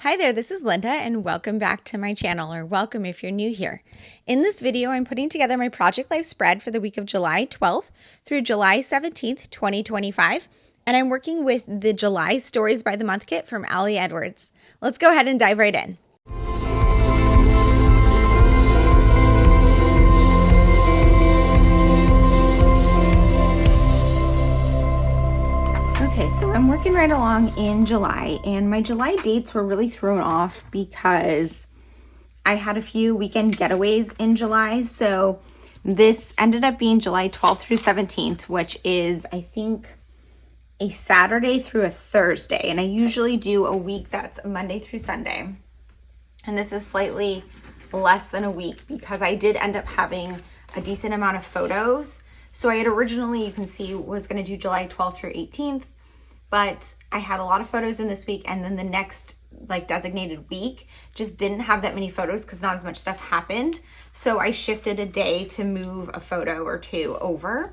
Hi there, this is Linda and welcome back to my channel, or welcome if you're new here. In this video, I'm putting together my Project Life spread for the week of July 12th through July 17th, 2025, and I'm working with the July Stories by the Month kit from Ali Edwards. Let's go ahead and dive right in. Okay, so I'm working right along in July, and my July dates were really thrown off because I had a few weekend getaways in July. So this ended up being July 12th through 17th, which is, I think, a Saturday through a Thursday. And I usually do a week that's Monday through Sunday. And this is slightly less than a week because I did end up having a decent amount of photos. So I had originally, you can see, was going to do July 12th through 18th. But I had a lot of photos in this week, and then the next designated week just didn't have that many photos because not as much stuff happened. So I shifted a day to move a photo or two over.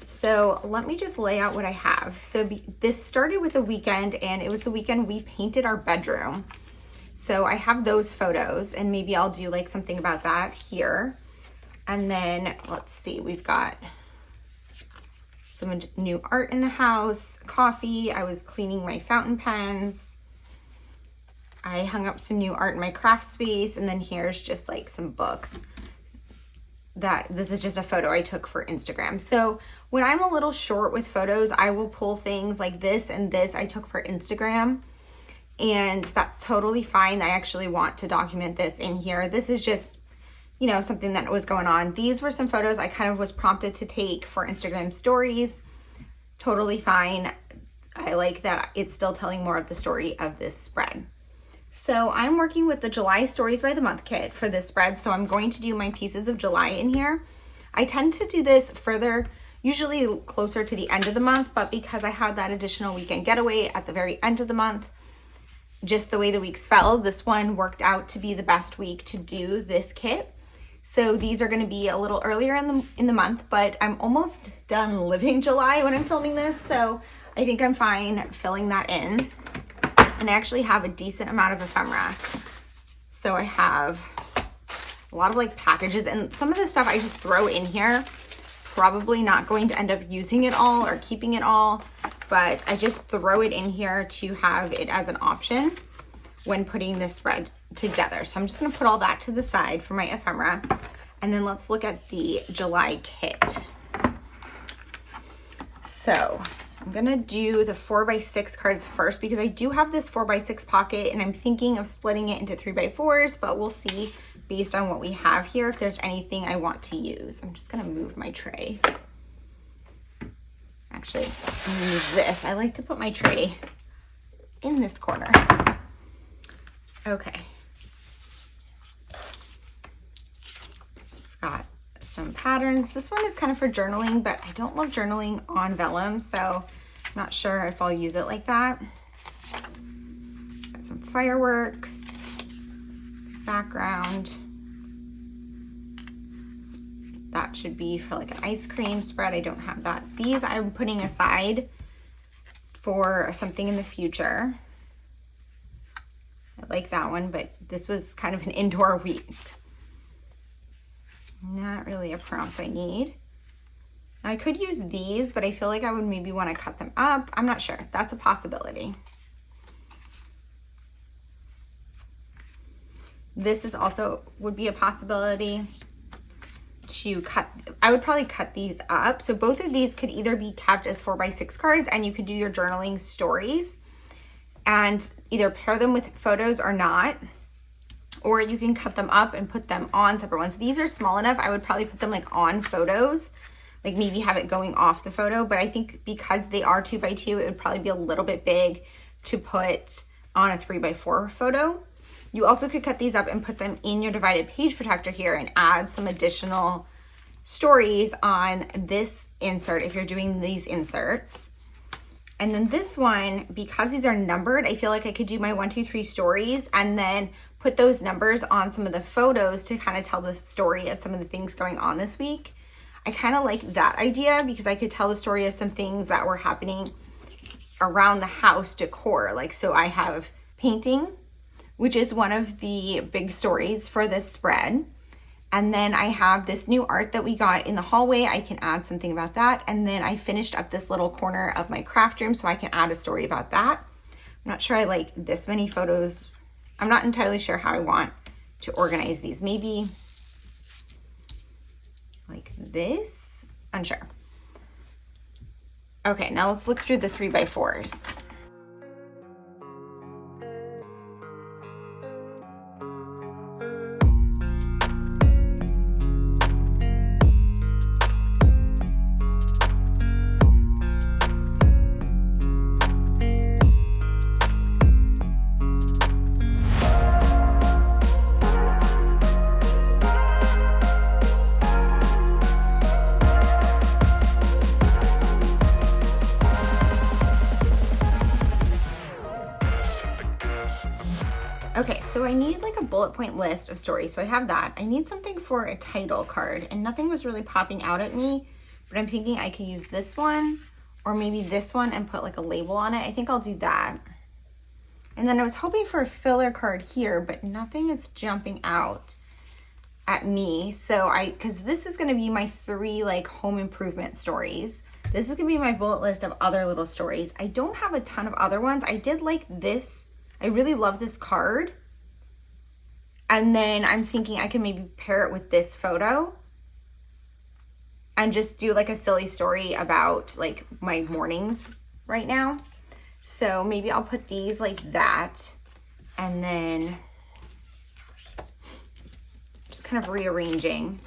So let me just lay out what I have. So this started with a weekend, and it was the weekend we painted our bedroom. So I have those photos, and maybe I'll do something about that here. And then let's see, we've got some new art in the house, coffee. I was cleaning my fountain pens. I hung up some new art in my craft space, and then here's just some books. This is just a photo I took for Instagram. So when I'm a little short with photos, I will pull things like this and this I took for Instagram, and that's totally fine. I actually want to document this in here. This is just something that was going on. These were some photos I kind of was prompted to take for Instagram stories. Totally fine. I like that it's still telling more of the story of this spread. So I'm working with the July Stories by the Month kit for this spread. So I'm going to do my pieces of July in here. I tend to do this further, usually closer to the end of the month, but because I had that additional weekend getaway at the very end of the month, just the way the weeks fell, this one worked out to be the best week to do this kit. So these are going to be a little earlier in the month, but I'm almost done living July when I'm filming this. So I think I'm fine filling that in. And I actually have a decent amount of ephemera. So I have a lot of packages, and some of this stuff I just throw in here. Probably not going to end up using it all or keeping it all, but I just throw it in here to have it as an option when putting this spread together. So I'm just going to put all that to the side for my ephemera, and then let's look at the July kit. So I'm going to do the 4x6 cards first because I do have this 4x6 pocket, and I'm thinking of splitting it into 3x4s, but we'll see based on what we have here if there's anything I want to use. I'm just going to move my tray. Actually, move this. I like to put my tray in this corner. Okay. Got some patterns. This one is kind of for journaling, but I don't love journaling on vellum, so I'm not sure if I'll use it like that. Got some fireworks, background. That should be for an ice cream spread. I don't have that. These I'm putting aside for something in the future. I like that one, but this was kind of an indoor week. Not really a prompt I need. Now, I could use these, but I feel like I would maybe want to cut them up. I'm not sure. That's a possibility. This is also would be a possibility to cut. I would probably cut these up. So both of these could either be kept as 4x6 cards, and you could do your journaling stories and either pair them with photos or not, or you can cut them up and put them on separate ones. These are small enough, I would probably put them on photos, maybe have it going off the photo, but I think because they are 2x2, it would probably be a little bit big to put on a 3x4 photo. You also could cut these up and put them in your divided page protector here and add some additional stories on this insert if you're doing these inserts. And then this one, because these are numbered, I feel like I could do my 1, 2, 3 stories and then put those numbers on some of the photos to kind of tell the story of some of the things going on this week. I kind of like that idea because I could tell the story of some things that were happening around the house decor. So I have painting, which is one of the big stories for this spread. And then I have this new art that we got in the hallway. I can add something about that. And then I finished up this little corner of my craft room so I can add a story about that. I'm not sure I like this many photos. I'm not entirely sure how I want to organize these. Maybe like this, unsure. Okay, now let's look through the 3x4s. Okay, so I need like a bullet point list of stories. So I have that. I need something for a title card, and nothing was really popping out at me, but I'm thinking I could use this one or maybe this one and put like a label on it. I think I'll do that. And then I was hoping for a filler card here, but nothing is jumping out at me. So because this is gonna be my 3 like home improvement stories. This is gonna be my bullet list of other little stories. I don't have a ton of other ones. I did like this. I really love this card. And then I'm thinking I can maybe pair it with this photo and just do like a silly story about like my mornings right now. So maybe I'll put these like that and then just kind of rearranging.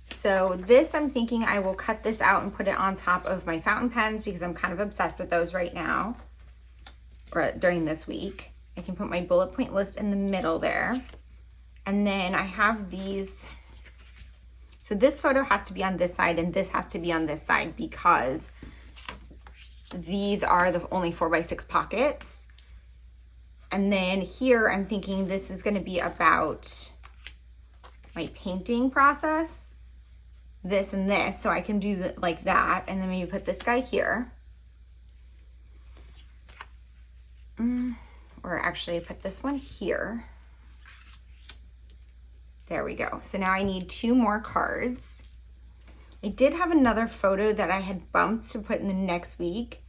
So this, I'm thinking I will cut this out and put it on top of my fountain pens because I'm kind of obsessed with those right now or during this week. I can put my bullet point list in the middle there. And then I have these. So this photo has to be on this side and this has to be on this side because these are the only 4x6 pockets. And then here I'm thinking this is going to be about my painting process, this and this. So I can do like that. And then maybe put this guy here. Or actually put this one here. There we go. So now I need 2 more cards. I did have another photo that I had bumped to put in the next week.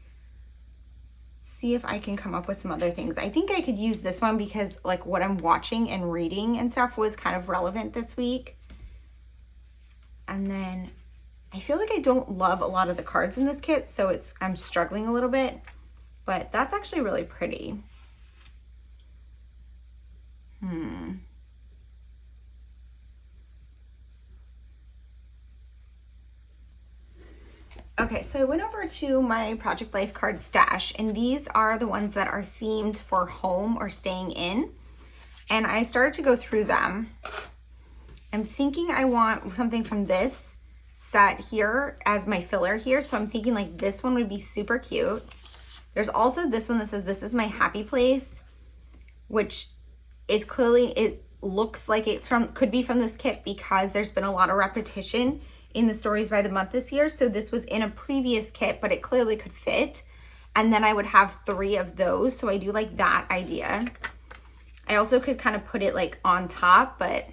See if I can come up with some other things. I think I could use this one because like what I'm watching and reading and stuff was kind of relevant this week. And then I feel like I don't love a lot of the cards in this kit, so I'm struggling a little bit, but that's actually really pretty. Okay, so I went over to my Project Life card stash, and these are the ones that are themed for home or staying in. And I started to go through them. I'm thinking I want something from this set here as my filler here. So I'm thinking like this one would be super cute. There's also this one that says, "This is my happy place," which is clearly, it looks like it's could be from this kit because there's been a lot of repetition in the stories by the month this year. So this was in a previous kit, but it clearly could fit. And then I would have 3 of those. So I do like that idea. I also could kind of put it like on top, but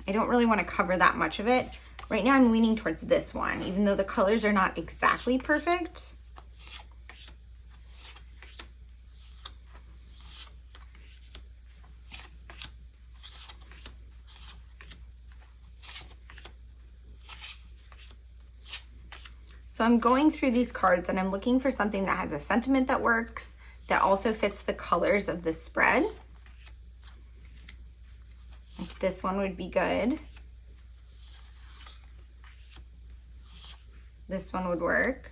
I don't really want to cover that much of it. Right now I'm leaning towards this one, even though the colors are not exactly perfect. So I'm going through these cards and I'm looking for something that has a sentiment that works, that also fits the colors of the spread. Like this one would be good. This one would work.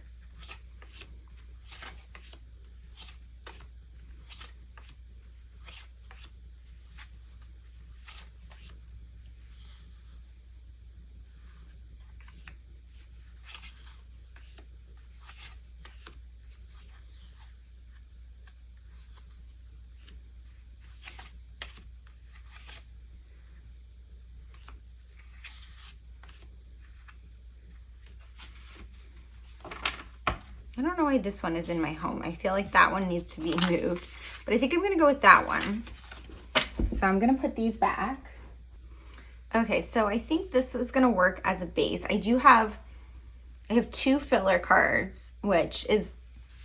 I don't know why this one is in my home. I feel like that one needs to be moved, but I think I'm gonna go with that one. So I'm gonna put these back. Okay, so I think this is gonna work as a base. I have 2 filler cards, which is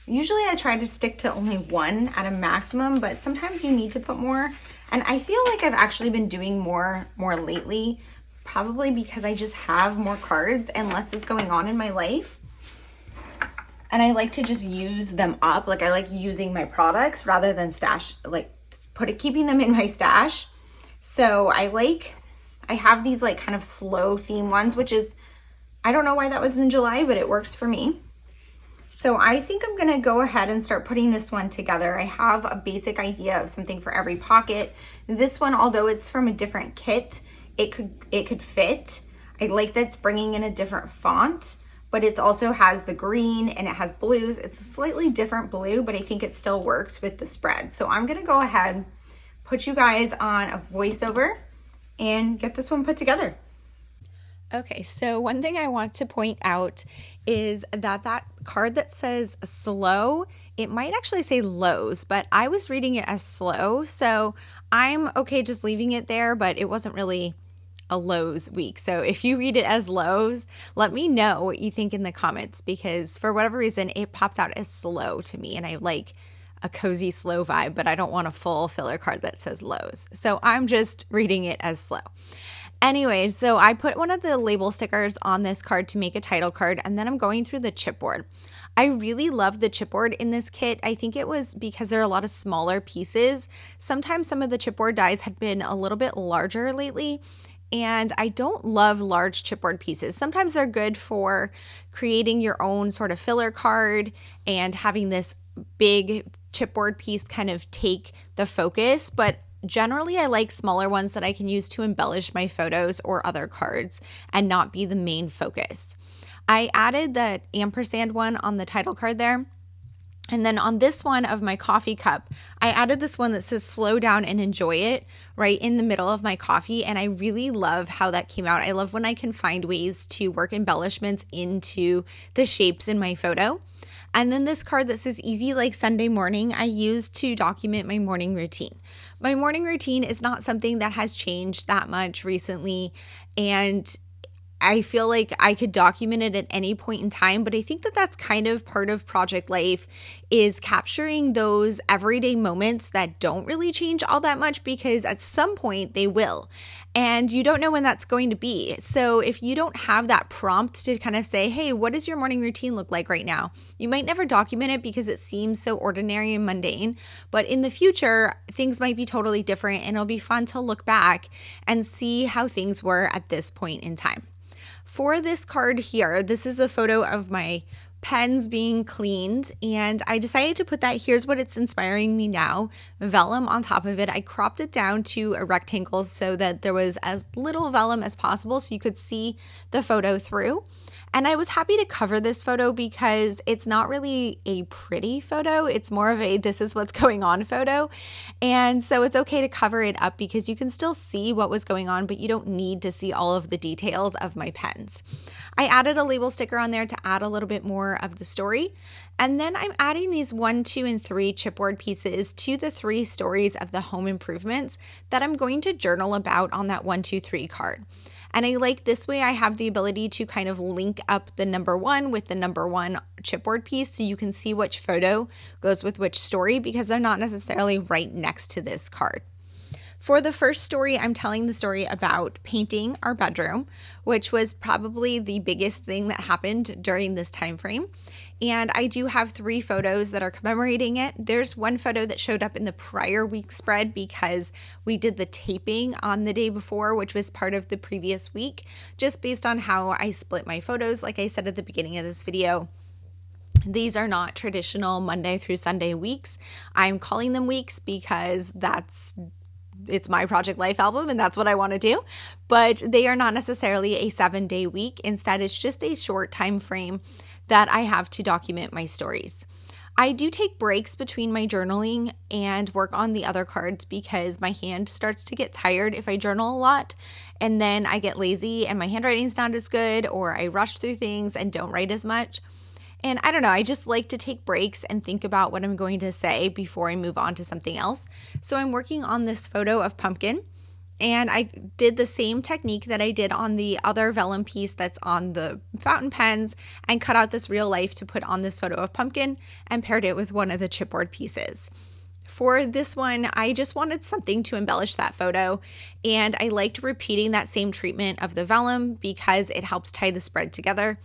usually I try to stick to only 1 at a maximum, but sometimes you need to put more. And I feel like I've actually been doing more lately, probably because I just have more cards and less is going on in my life. And I like to just use them up. Like I like using my products rather than keeping them in my stash. So I have these like kind of slow theme ones, which is, I don't know why that was in July, but it works for me. So I think I'm gonna go ahead and start putting this one together. I have a basic idea of something for every pocket. This one, although it's from a different kit, it could fit. I like that it's bringing in a different font, but it also has the green and it has blues. It's a slightly different blue, but I think it still works with the spread. So I'm gonna go ahead, put you guys on a voiceover and get this one put together. Okay, so one thing I want to point out is that card that says slow, it might actually say lows, but I was reading it as slow, so I'm okay just leaving it there, but it wasn't really a lows week. So if you read it as lows, let me know what you think in the comments, because for whatever reason, it pops out as slow to me, and I like a cozy slow vibe, but I don't want a full filler card that says lows. So I'm just reading it as slow. Anyway, so I put one of the label stickers on this card to make a title card, and then I'm going through the chipboard. I really love the chipboard in this kit. I think it was because there are a lot of smaller pieces. Sometimes some of the chipboard dies had been a little bit larger lately, and I don't love large chipboard pieces. Sometimes they're good for creating your own sort of filler card and having this big chipboard piece kind of take the focus, but generally, I like smaller ones that I can use to embellish my photos or other cards and not be the main focus. I added the ampersand one on the title card there. And then on this one of my coffee cup, I added this one that says slow down and enjoy it right in the middle of my coffee. And I really love how that came out. I love when I can find ways to work embellishments into the shapes in my photo. And then this card that says easy like Sunday morning, I use to document my morning routine. My morning routine is not something that has changed that much recently, and I feel like I could document it at any point in time, but I think that that's kind of part of project life, is capturing those everyday moments that don't really change all that much, because at some point they will, and you don't know when that's going to be. So if you don't have that prompt to kind of say, hey, what does your morning routine look like right now? You might never document it because it seems so ordinary and mundane, but in the future, things might be totally different, and it'll be fun to look back and see how things were at this point in time. For this card here, this is a photo of my pens being cleaned, and I decided to put that, here's what it's inspiring me now, vellum on top of it. I cropped it down to a rectangle so that there was as little vellum as possible so you could see the photo through. And I was happy to cover this photo because it's not really a pretty photo. It's more of a this is what's going on photo. And so it's okay to cover it up because you can still see what was going on, but you don't need to see all of the details of my pens. I added a label sticker on there to add a little bit more of the story. And then I'm adding these 1, 2, and 3 chipboard pieces to the 3 stories of the home improvements that I'm going to journal about on that 1, 2, 3 card. And I like this way I have the ability to kind of link up the number 1 with the number 1 chipboard piece so you can see which photo goes with which story because they're not necessarily right next to this card. For the first story, I'm telling the story about painting our bedroom, which was probably the biggest thing that happened during this time frame. And I do have 3 photos that are commemorating it. There's one photo that showed up in the prior week spread because we did the taping on the day before, which was part of the previous week, just based on how I split my photos. Like I said at the beginning of this video, these are not traditional Monday through Sunday weeks. I'm calling them weeks because it's my Project Life album and that's what I want to do, but they are not necessarily a 7-day week. Instead, it's just a short time frame that I have to document my stories. I do take breaks between my journaling and work on the other cards because my hand starts to get tired if I journal a lot, and then I get lazy and my handwriting's not as good, or I rush through things and don't write as much. And I don't know, I just like to take breaks and think about what I'm going to say before I move on to something else. So I'm working on this photo of pumpkin, and I did the same technique that I did on the other vellum piece that's on the fountain pens, and cut out this real life to put on this photo of pumpkin and paired it with one of the chipboard pieces. For this one, I just wanted something to embellish that photo, and I liked repeating that same treatment of the vellum because it helps tie the spread together.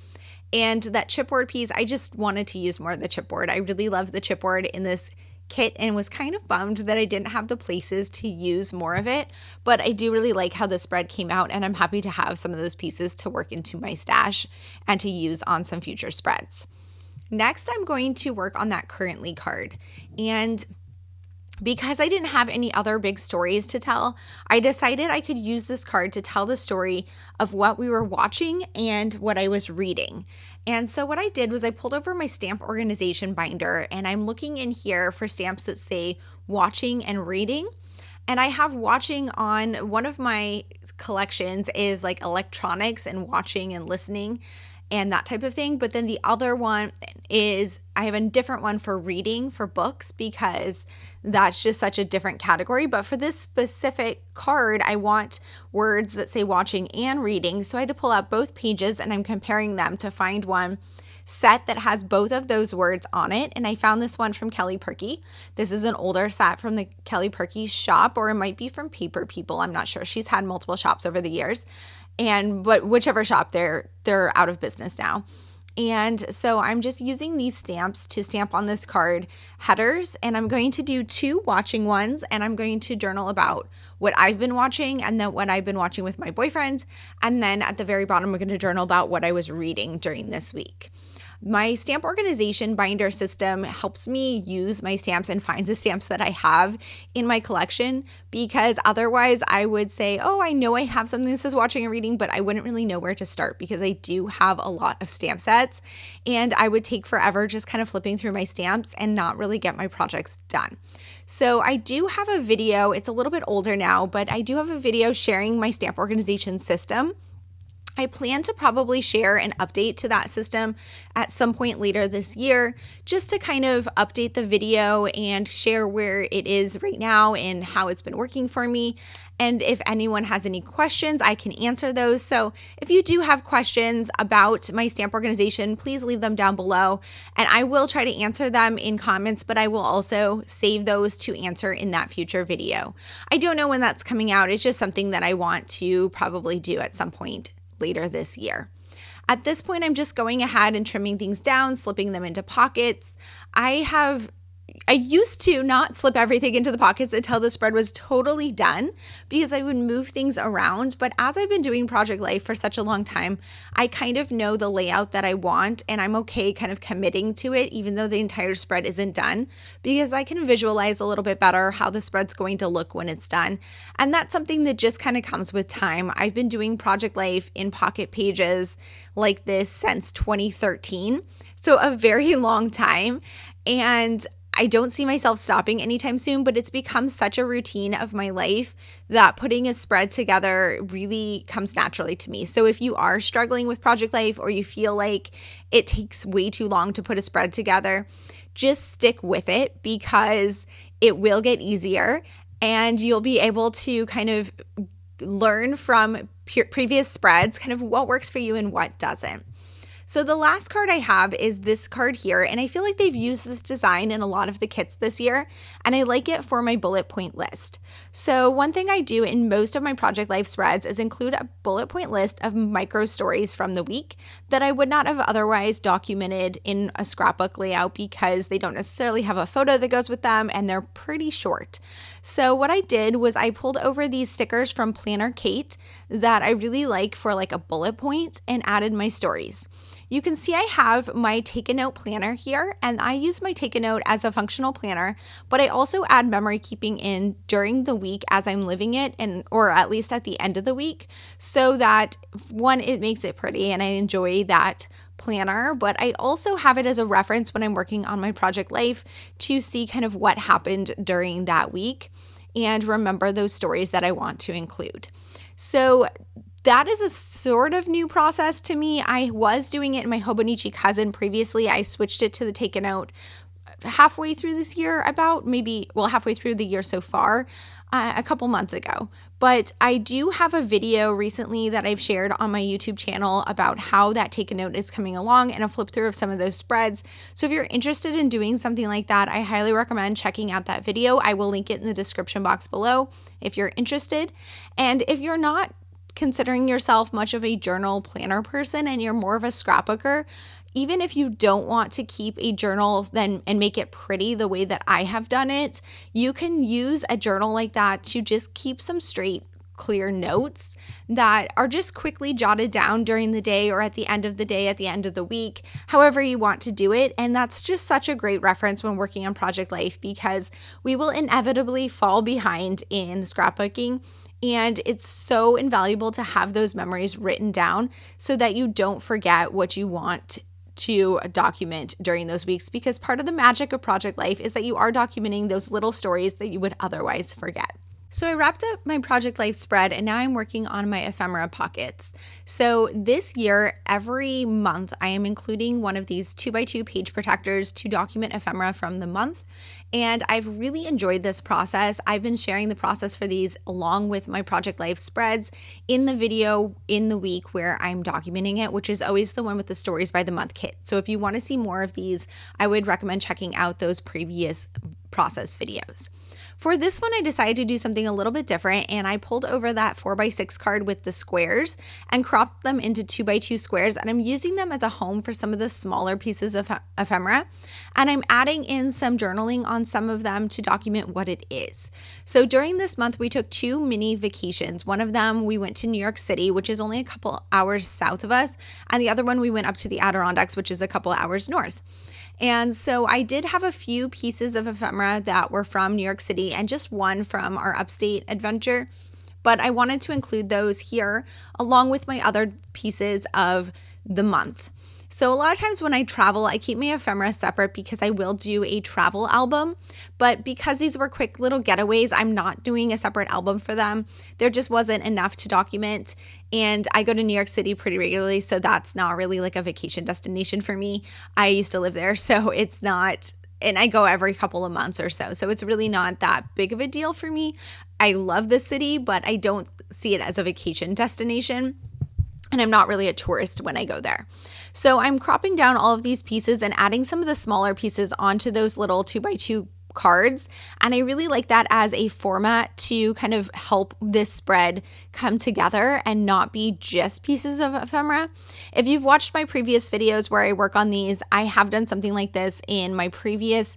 And that chipboard piece, I just wanted to use more of the chipboard. I really loved the chipboard in this kit and was kind of bummed that I didn't have the places to use more of it, but I do really like how the spread came out, and I'm happy to have some of those pieces to work into my stash and to use on some future spreads. Next, I'm going to work on that currently card, and because I didn't have any other big stories to tell, I decided I could use this card to tell the story of what we were watching and what I was reading. And so what I did was I pulled over my stamp organization binder, and I'm looking in here for stamps that say watching and reading. And I have watching on one of my collections is like electronics and watching and listening and that type of thing. But then the other one is I have a different one for reading for books because that's just such a different category. But for this specific card, I want words that say watching and reading. So I had to pull out both pages, and I'm comparing them to find one set that has both of those words on it. And I found this one from Kelly Perky. This is an older set from the Kelly Perky shop, or it might be from Paper People. I'm not sure. She's had multiple shops over the years. But whichever shop, they're out of business now. And so I'm just using these stamps to stamp on this card headers, and I'm going to do 2 watching ones, and I'm going to journal about what I've been watching and then what I've been watching with my boyfriend. And then at the very bottom, I'm going to journal about what I was reading during this week. My stamp organization binder system helps me use my stamps and find the stamps that I have in my collection, because otherwise I would say, oh, I know I have something that says watching and reading, but I wouldn't really know where to start because I do have a lot of stamp sets, and I would take forever just kind of flipping through my stamps and not really get my projects done. So I do have a video. It's a little bit older now, but I do have a video sharing my stamp organization system. I plan to probably share an update to that system at some point later this year, just to kind of update the video and share where it is right now and how it's been working for me. And if anyone has any questions, I can answer those. So if you do have questions about my stamp organization, please leave them down below, and I will try to answer them in comments, but I will also save those to answer in that future video. I don't know when that's coming out. It's just something that I want to probably do at some point later this year. At this point, I'm just going ahead and trimming things down, slipping them into pockets. I used to not slip everything into the pockets until the spread was totally done because I would move things around. But as I've been doing Project Life for such a long time, I kind of know the layout that I want, and I'm okay kind of committing to it even though the entire spread isn't done, because I can visualize a little bit better how the spread's going to look when it's done. And that's something that just kind of comes with time. I've been doing Project Life in pocket pages like this since 2013, so a very long time. And I don't see myself stopping anytime soon, but it's become such a routine of my life that putting a spread together really comes naturally to me. So if you are struggling with Project Life, or you feel like it takes way too long to put a spread together, just stick with it, because it will get easier and you'll be able to kind of learn from previous spreads, kind of what works for you and what doesn't. So the last card I have is this card here, and I feel like they've used this design in a lot of the kits this year, and I like it for my bullet point list. So one thing I do in most of my Project Life spreads is include a bullet point list of micro stories from the week that I would not have otherwise documented in a scrapbook layout, because they don't necessarily have a photo that goes with them and they're pretty short. So what I did was I pulled over these stickers from Planner Kate that I really like for like a bullet point and added my stories. You can see I have my Take a Note planner here, and I use my Take a Note as a functional planner, but I also add memory keeping in during the week as I'm living it, or at least at the end of the week, so that one, it makes it pretty and I enjoy that planner, but I also have it as a reference when I'm working on my Project Life to see kind of what happened during that week and remember those stories that I want to include. So that is a sort of new process to me. I was doing it in my Hobonichi cousin previously. I switched it to the take a note halfway through this year, halfway through the year so far, a couple months ago. But I do have a video recently that I've shared on my YouTube channel about how that take a note is coming along and a flip through of some of those spreads. So if you're interested in doing something like that, I highly recommend checking out that video. I will link it in the description box below if you're interested. And if you're not considering yourself much of a journal planner person and you're more of a scrapbooker, even if you don't want to keep a journal and make it pretty the way that I have done it, you can use a journal like that to just keep some straight, clear notes that are just quickly jotted down during the day or at the end of the day, at the end of the week, however you want to do it. And that's just such a great reference when working on Project Life, because we will inevitably fall behind in scrapbooking. And it's so invaluable to have those memories written down so that you don't forget what you want to document during those weeks, because part of the magic of Project Life is that you are documenting those little stories that you would otherwise forget. So I wrapped up my Project Life spread and now I'm working on my ephemera pockets. So this year, every month, I am including one of these 2x2 page protectors to document ephemera from the month. And I've really enjoyed this process. I've been sharing the process for these along with my Project Life spreads in the video in the week where I'm documenting it, which is always the one with the stories by the month kit. So if you want to see more of these, I would recommend checking out those previous process videos. For this one, I decided to do something a little bit different, and I pulled over that 4x6 card with the squares and cropped them into 2x2 squares, and I'm using them as a home for some of the smaller pieces of ephemera, and I'm adding in some journaling on some of them to document what it is. So during this month, we took 2 mini vacations. One of them, we went to New York City, which is only a couple hours south of us, and the other one, we went up to the Adirondacks, which is a couple hours north. And so I did have a few pieces of ephemera that were from New York City and just one from our upstate adventure, but I wanted to include those here along with my other pieces of the month. So a lot of times when I travel, I keep my ephemera separate because I will do a travel album, but because these were quick little getaways, I'm not doing a separate album for them. There just wasn't enough to document, and I go to New York City pretty regularly, so that's not really like a vacation destination for me. I used to live there, so it's not, and I go every couple of months or so, so it's really not that big of a deal for me. I love the city, but I don't see it as a vacation destination, and I'm not really a tourist when I go there. So I'm cropping down all of these pieces and adding some of the smaller pieces onto those little 2x2 cards. And I really like that as a format to kind of help this spread come together and not be just pieces of ephemera. If you've watched my previous videos where I work on these, I have done something like this in my previous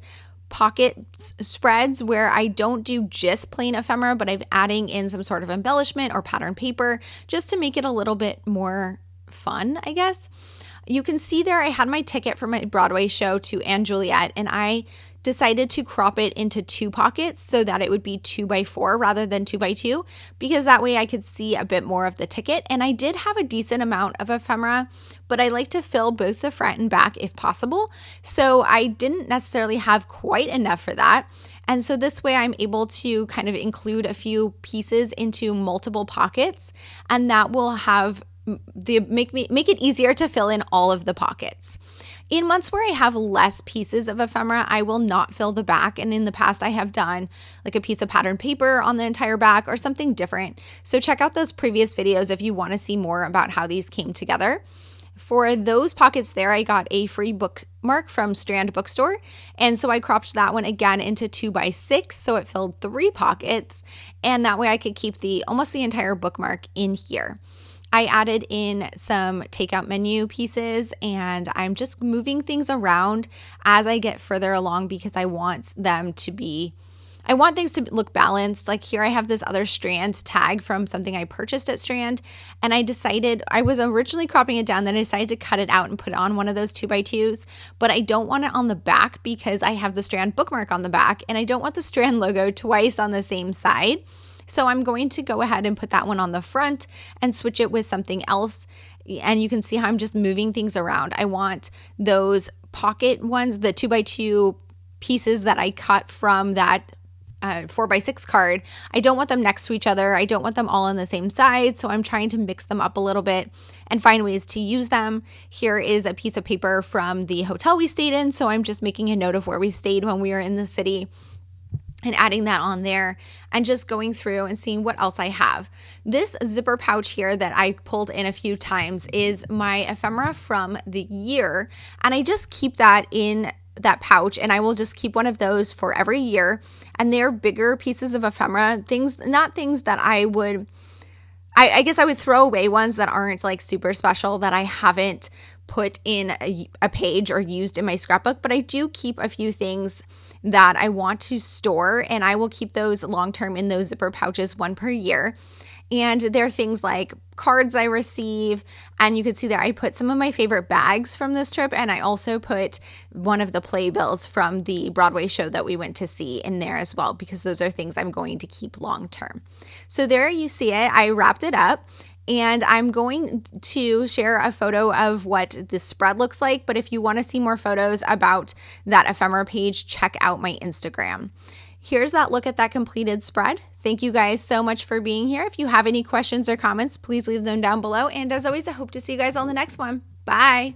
pocket spreads where I don't do just plain ephemera, but I'm adding in some sort of embellishment or pattern paper just to make it a little bit more fun, I guess. You can see there I had my ticket for my Broadway show to Anne Juliet, and I decided to crop it into 2 pockets so that it would be 2x4 rather than 2x2, because that way I could see a bit more of the ticket. And I did have a decent amount of ephemera, but I like to fill both the front and back if possible. So I didn't necessarily have quite enough for that. And so this way I'm able to kind of include a few pieces into multiple pockets, and that will have make it easier to fill in all of the pockets. In months where I have less pieces of ephemera, I will not fill the back, and in the past I have done like a piece of pattern paper on the entire back or something different. So check out those previous videos if you want to see more about how these came together. For those pockets there, I got a free bookmark from Strand Bookstore, and so I cropped that one again into 2x6, so it filled 3 pockets, and that way I could keep almost the entire bookmark in here. I added in some takeout menu pieces, and I'm just moving things around as I get further along because I want things to look balanced. Like here I have this other Strand tag from something I purchased at Strand, and I was originally cropping it down, then I decided to cut it out and put it on one of those 2x2s, but I don't want it on the back because I have the Strand bookmark on the back, and I don't want the Strand logo twice on the same side. So I'm going to go ahead and put that one on the front and switch it with something else. And you can see how I'm just moving things around. I want those pocket ones, the 2x2 pieces that I cut from that 4x6 card. I don't want them next to each other. I don't want them all on the same side. So I'm trying to mix them up a little bit and find ways to use them. Here is a piece of paper from the hotel we stayed in. So I'm just making a note of where we stayed when we were in the city and adding that on there and just going through and seeing what else I have. This zipper pouch here that I pulled in a few times is my ephemera from the year. And I just keep that in that pouch, and I will just keep one of those for every year. And they're bigger pieces of ephemera, not things that I guess I would throw away ones that aren't like super special that I haven't put in a page or used in my scrapbook, but I do keep a few things that I want to store, and I will keep those long-term in those zipper pouches, one per year. And they're things like cards I receive, and you can see that I put some of my favorite bags from this trip, and I also put one of the playbills from the Broadway show that we went to see in there as well, because those are things I'm going to keep long-term. So there you see it. I wrapped it up. And I'm going to share a photo of what this spread looks like. But if you want to see more photos about that ephemera page, check out my Instagram. Here's that look at that completed spread. Thank you guys so much for being here. If you have any questions or comments, please leave them down below. And as always, I hope to see you guys on the next one. Bye.